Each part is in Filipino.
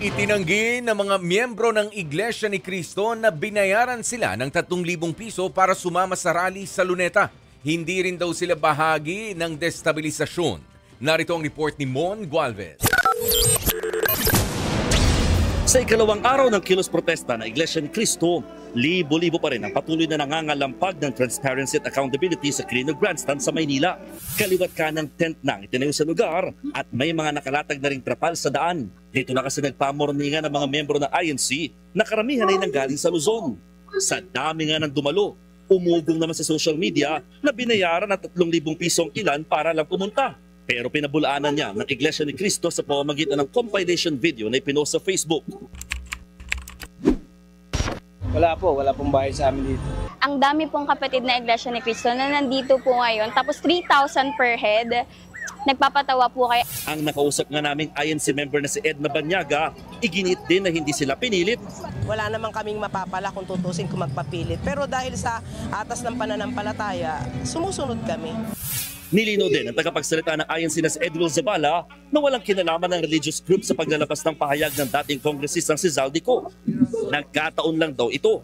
Itinanggi ng mga miyembro ng Iglesia ni Cristo na binayaran sila ng 3,000 piso para sumama sa rally sa Luneta. Hindi rin daw sila bahagi ng destabilisasyon. Narito ang report ni Mon Gualvez. Sa ikalawang araw ng kilos protesta ng Iglesia ni Cristo, libo-libo pa rin ang patuloy na nangangalampag ng transparency at accountability sa Quirino Grandstand sa Maynila. Kaliwat ka ng tent nang itinayo sa lugar at may mga nakalatag na ring trapal sa daan. Dito na kasi nagpamorningan ng mga miyembro ng INC na karamihan ay nanggaling sa Luzon. Sa dami nga ng dumalo, umugong naman sa social media na binayaran ng 3,000 pisong ilan para lang pumunta. Pero pinabulaanan niya ng Iglesia ni Cristo sa pamamagitan ng compilation video na ipinost sa Facebook. Wala pong bahay sa amin dito. Ang dami pong kapatid na Iglesia ni Cristo na nandito po ngayon. Tapos 3,000 per head. Nagpapatawa po kayo. Ang nakausap nga naming INC member na si Edna Banyaga, iginit din na hindi sila pinilit. Wala naman kaming mapapala kung tutusin kung magpapilit. Pero dahil sa atas ng pananampalataya, sumusunod kami. Nilinaw din ang tagapagsalita ng INC na si Edwil Zabala na walang kinalaman ng religious group sa paglalabas ng pahayag ng dating kongresistang si Zaldico. Nagkataon lang daw ito.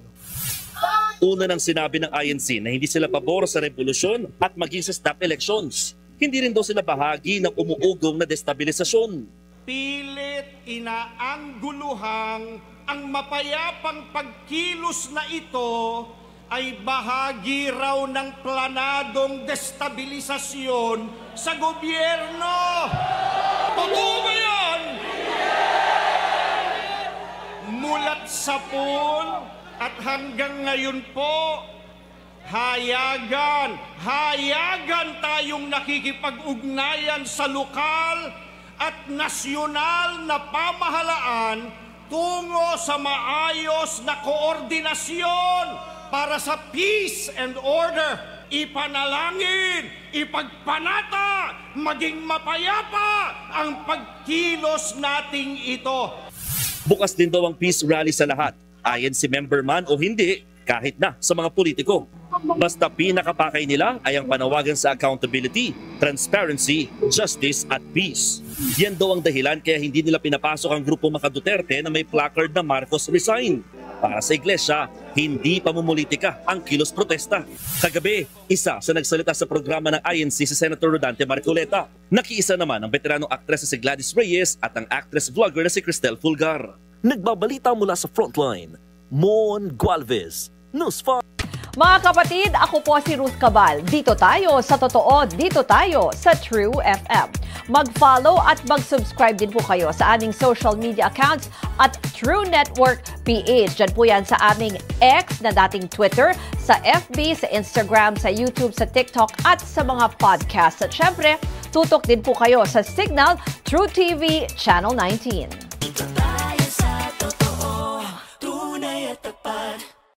Una nang sinabi ng INC na hindi sila pabor sa revolusyon at maging sa snap elections. Hindi rin daw sila bahagi ng umuugong na destabilisasyon. Pilit inaangguluhang ang mapayapang pagkilos na ito ay bahagi raw ng planadong destabilisasyon sa gobyerno. Totoo ba yan? Mulat sa pool at hanggang ngayon po, hayagan tayong nakikipag-ugnayan sa lokal at nasyonal na pamahalaan tungo sa maayos na koordinasyon para sa peace and order. Ipanalangin, ipagpanata, maging mapayapa ang pagkilos nating ito. Bukas din daw ang peace rally sa lahat, INC member man o hindi, kahit na sa mga politiko. Basta pinakapakay nila ay ang panawagan sa accountability, transparency, justice at peace. Yan daw ang dahilan kaya hindi nila pinapasok ang grupo Maka Duterte na may placard na Marcos resign. Para sa iglesia, hindi pamumulitika ang kilos protesta. Kagabi, isa sa nagsalita sa programa ng INC si Senator Rodante Marcoleta. Nakiisa naman ang veteranong aktres na si Gladys Reyes at ang actress-vlogger na si Cristel Fulgar. Nagbabalita mula sa Frontline, Mon Gualvez, News 5. Mga kapatid, ako po si Ruth Cabal. Dito tayo sa totoo, dito tayo sa True FM. Mag-follow at mag-subscribe din po kayo sa aming social media accounts at True Network PH. Diyan po yan sa aming X na dating Twitter, sa FB, sa Instagram, sa YouTube, sa TikTok at sa mga podcast. At syempre, tutok din po kayo sa Signal True TV Channel 19.